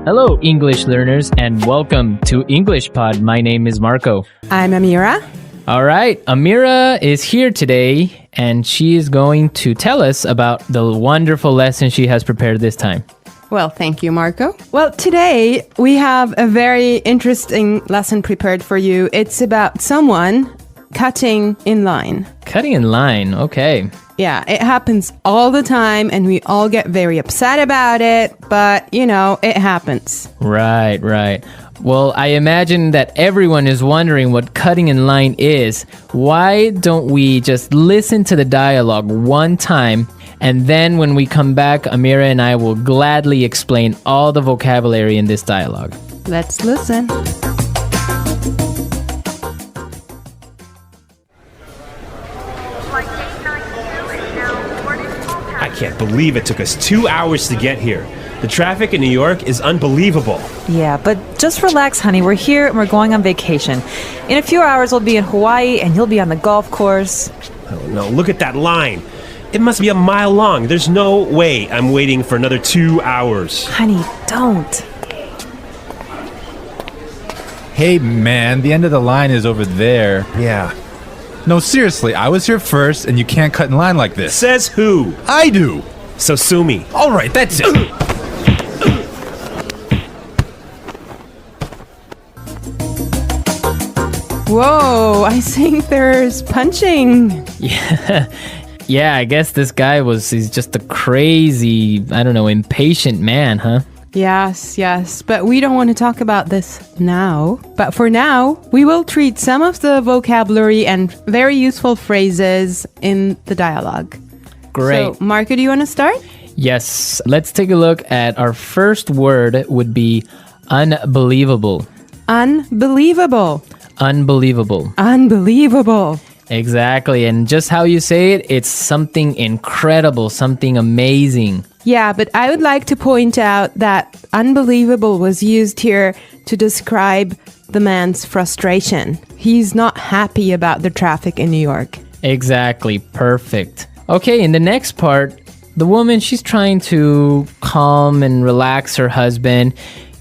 Hello, English learners, and welcome to English Pod. My name is Marco. I'm Amira. All right, Amira is here today, and she is going to tell us about the wonderful lesson she has prepared this time. Well, thank you, Marco. Well, today we have a very interesting lesson prepared for you. It's about someone cutting in line. Cutting in line, okay. Yeah, it happens all the time and we all get very upset about it, but it happens. Right. Well, I imagine that everyone is wondering what cutting in line is. Why don't we just listen to the dialogue one time, and then when we come back, Amira and I will gladly explain all the vocabulary in this dialogue. Let's listen. I can't believe it took us 2 hours to get here. The traffic in New York is unbelievable. Yeah, but just relax, honey. We're here and we're going on vacation. In a few hours, we'll be in Hawaii and you'll be on the golf course. Oh no, look at that line. It must be a mile long. There's no way I'm waiting for another 2 hours. Honey, don't. Hey man, the end of the line is over there. Yeah. No, seriously, I was here first and you can't cut in line like this. Says who? I do. So sue me. All right, that's it. Whoa, I think there's punching. Yeah, I guess this guy he's just a crazy, impatient man, huh? Yes, but we don't want to talk about this now. But for now, we will treat some of the vocabulary and very useful phrases in the dialogue. Great. So, Marco, do you want to start? Yes, let's take a look at our first word would be unbelievable. Unbelievable. Unbelievable. Unbelievable. Exactly, and just how you say it, it's something incredible, something amazing. Yeah, but I would like to point out that unbelievable was used here to describe the man's frustration. He's not happy about the traffic in New York. Exactly, perfect. Okay, in the next part, the woman, she's trying to calm and relax her husband,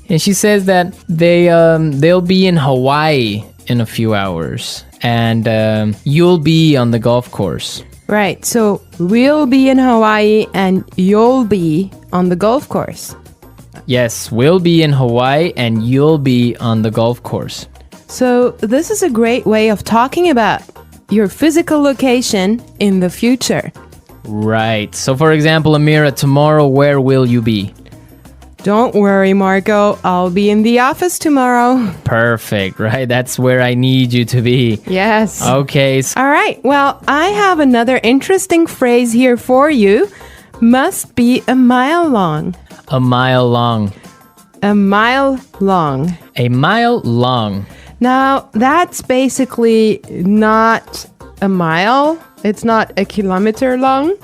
and she says that they'll be in Hawaii in a few hours, and you'll be on the golf course. Right, so we'll be in Hawaii and you'll be on the golf course. Yes, we'll be in Hawaii and you'll be on the golf course. So this is a great way of talking about your physical location in the future. Right. So for example, Amira, tomorrow, where will you be? Don't worry, Marco. I'll be in the office tomorrow. Perfect, right? That's where I need you to be. Yes. Okay. All right. Well, I have another interesting phrase here for you. Must be a mile long. A mile long. A mile long. A mile long. Now, that's basically not a mile. It's not a kilometer long,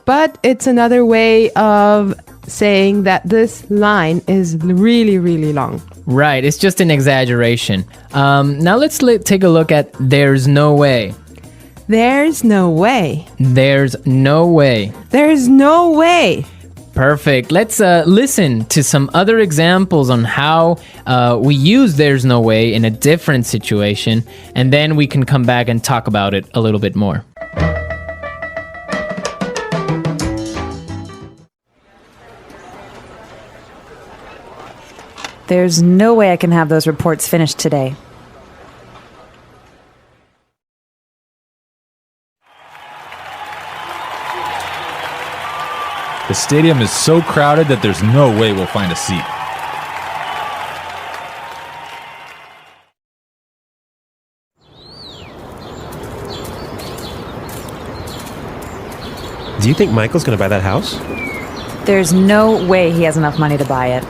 but it's another way of saying that this line is really, really long. Right, it's just an exaggeration. Now let's take a look at there's no way. There's no way. There's no way. There's no way. Perfect. Let's listen to some other examples on how we use there's no way in a different situation, and then we can come back and talk about it a little bit more. There's no way I can have those reports finished today. The stadium is so crowded that there's no way we'll find a seat. Do you think Michael's gonna buy that house? There's no way he has enough money to buy it.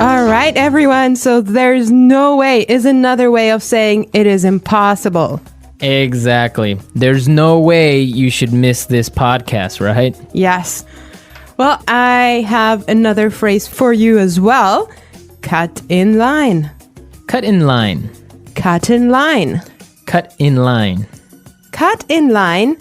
All right, everyone. So there's no way is another way of saying it is impossible. Exactly. There's no way you should miss this podcast, right? Yes. Well, I have another phrase for you as well. Cut in line. Cut in line. Cut in line. Cut in line. Cut in line.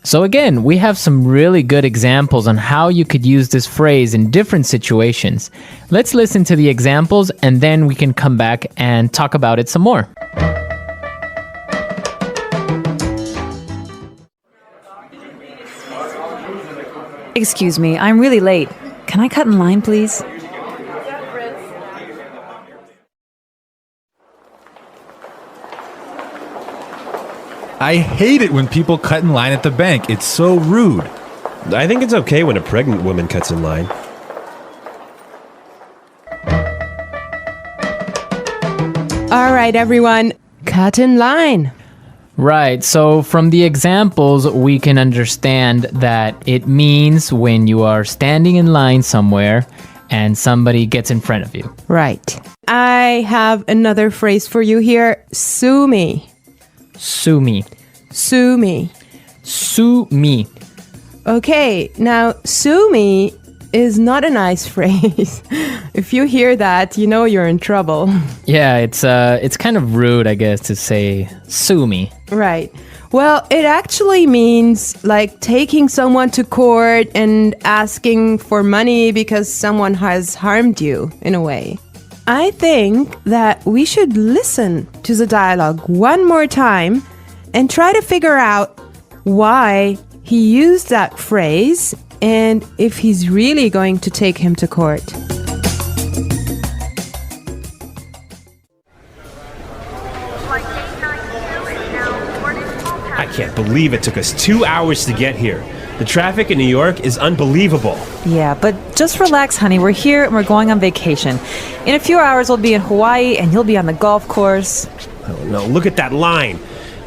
So again, we have some really good examples on how you could use this phrase in different situations. Let's listen to the examples and then we can come back and talk about it some more. Excuse me, I'm really late. Can I cut in line, please? I hate it when people cut in line at the bank. It's so rude. I think it's okay when a pregnant woman cuts in line. All right, everyone, cut in line. Right, so from the examples, we can understand that it means when you are standing in line somewhere and somebody gets in front of you. Right. I have another phrase for you here. Sue me. Sue me. Sue me. Sue me. Okay, now sue me is not a nice phrase. If you hear that, you know you're in trouble. Yeah, it's kind of rude, I guess, to say sue me. Right. Well, it actually means like taking someone to court and asking for money because someone has harmed you in a way. I think that we should listen to the dialogue one more time and try to figure out why he used that phrase and if he's really going to take him to court. I can't believe it took us 2 hours to get here. The traffic in New York is unbelievable. Yeah, but just relax, honey. We're here and we're going on vacation. In a few hours, we'll be in Hawaii and you'll be on the golf course. Oh no, look at that line.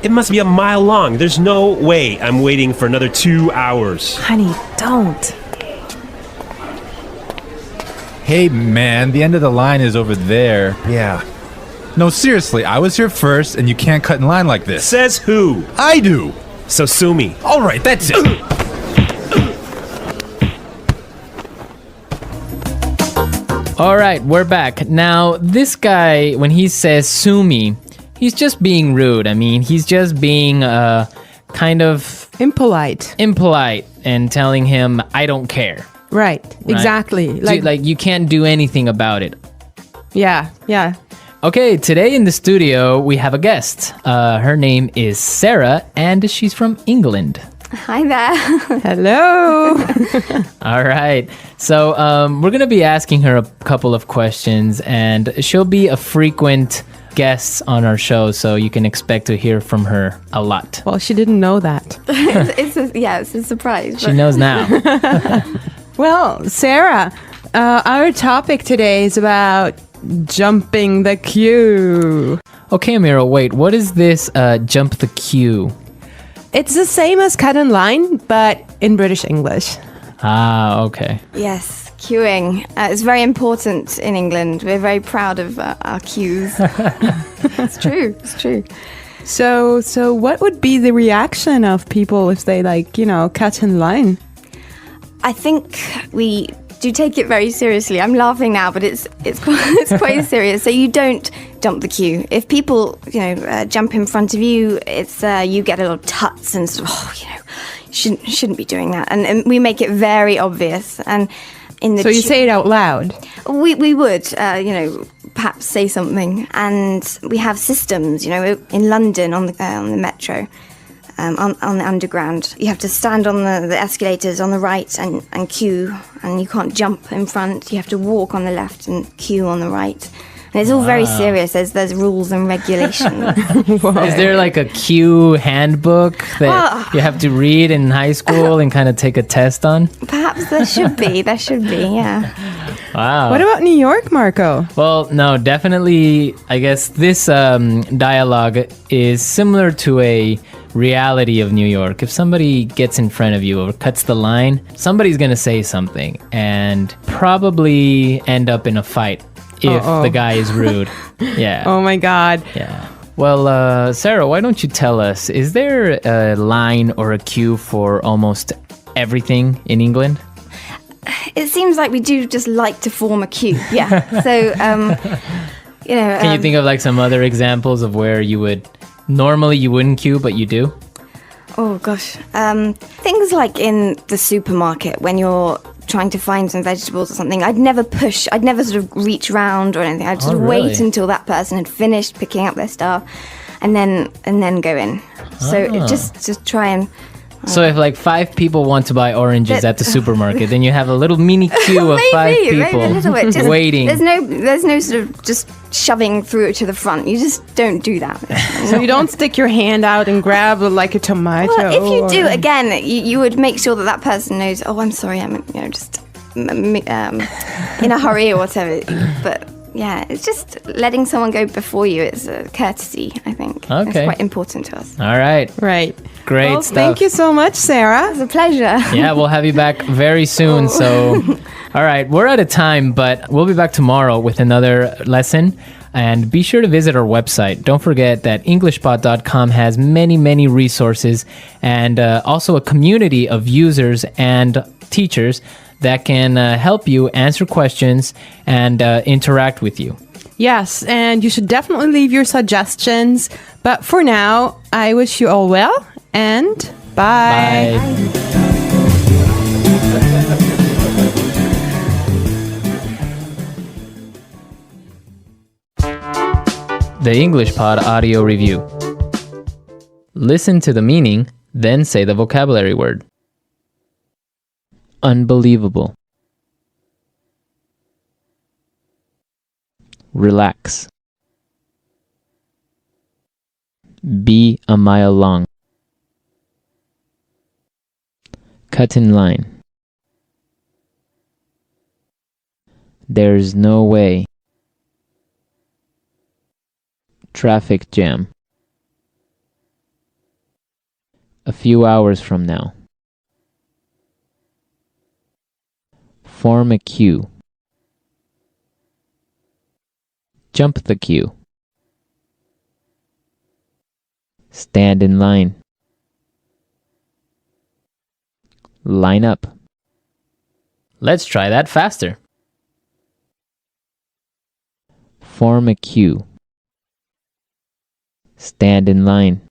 It must be a mile long. There's no way I'm waiting for another 2 hours. Honey, don't. Hey, man, the end of the line is over there. Yeah. No, seriously, I was here first and you can't cut in line like this. Says who? I do. So sue me. All right, that's it. All right, we're back. Now, this guy, when he says sue me, he's just being rude. I mean, he's just being kind of Impolite. impolite and telling him, I don't care. Right. Exactly. Like you can't do anything about it. Yeah. Okay, today in the studio, we have a guest. Her name is Sarah, and she's from England. Hi there. Hello. All right. So we're going to be asking her a couple of questions, and she'll be a frequent guest on our show, so you can expect to hear from her a lot. Well, she didn't know that. it's a surprise. She knows now. Well, Sarah, our topic today is about jumping the queue. Okay, Amira, wait. What is this jump the queue? It's the same as cut in line, but in British English. Ah, okay. Yes, queuing. It's very important in England. We're very proud of our queues. It's true. So what would be the reaction of people if they cut in line? I think we do take it very seriously. I'm laughing now, but it's quite serious. So you don't jump the queue. If people jump in front of you, it's you get a little tuts and sort of shouldn't be doing that. And we make it very obvious. And in the you say it out loud. We would perhaps say something. And we have systems. In London on the metro. On the underground, you have to stand on the escalators on the right and queue, and you can't jump in front. You have to walk on the left and queue on the right. And it's all very serious. There's rules and regulations. Is there like a queue handbook that you have to read in high school and kind of take a test on? Perhaps there should be. Yeah. Wow. What about New York, Marco? Well, no, definitely. I guess this dialogue is similar to a reality of New York. If somebody gets in front of you or cuts the line, somebody's going to say something and probably end up in a fight if the guy is rude. Yeah. Oh my God. Yeah. Well, Sarah, why don't you tell us, is there a line or a queue for almost everything in England? It seems like we do just like to form a queue. Yeah. So, Can you think of like some other examples of where you would normally you wouldn't queue, but you do? Oh gosh. Things like in the supermarket when you're trying to find some vegetables or something, I'd never sort of reach round or anything. I'd just really? wait until that person had finished picking up their stuff and then go in. So just try and So if like 5 people want to buy oranges at the supermarket, then you have a little mini queue of 5 people maybe a little bit. Just, waiting. There's no sort of just shoving through it to the front. You just don't do that. So you don't stick your hand out and grab like a tomato. Well, if you do, again, you would make sure that person knows. Oh, I'm sorry, I'm just in a hurry or whatever. But yeah, it's just letting someone go before you. It's a courtesy, I think. Okay. It's quite important to us. All right. Right. Great Well, stuff. thank you so much, Sarah. It's a pleasure. Yeah, we'll have you back very soon. So, all right, we're out of time, but we'll be back tomorrow with another lesson. And be sure to visit our website. Don't forget that EnglishPod.com has many, many resources and also a community of users and teachers that can help you answer questions and interact with you. Yes, and you should definitely leave your suggestions. But for now, I wish you all well and bye. Bye. The English Pod Audio Review. Listen to the meaning, then say the vocabulary word. Unbelievable. Relax. Be a mile long. Cut in line. There's no way. Traffic jam. A few hours from now. Form a queue. Jump the queue. Stand in line. Line up. Let's try that faster. Form a queue. Stand in line.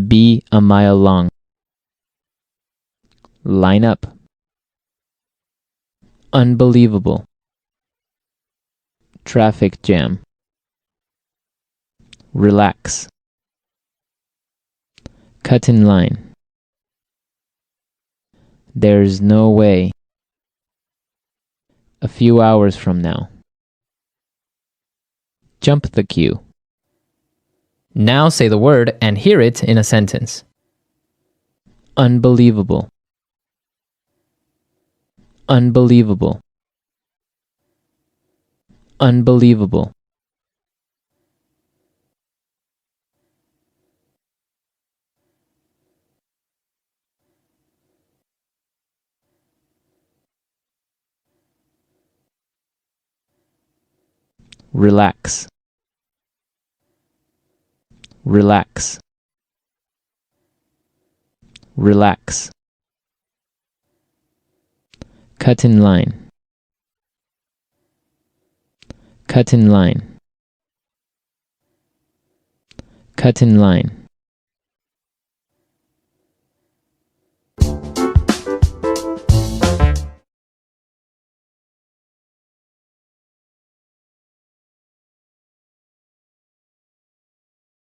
Be a mile long. Line up. Unbelievable. Traffic jam. Relax. Cut in line. There's no way. A few hours from now. Jump the queue. Now say the word and hear it in a sentence. Unbelievable. Unbelievable. Unbelievable. Relax. Relax. Relax. Cut in line. Cut in line. Cut in line.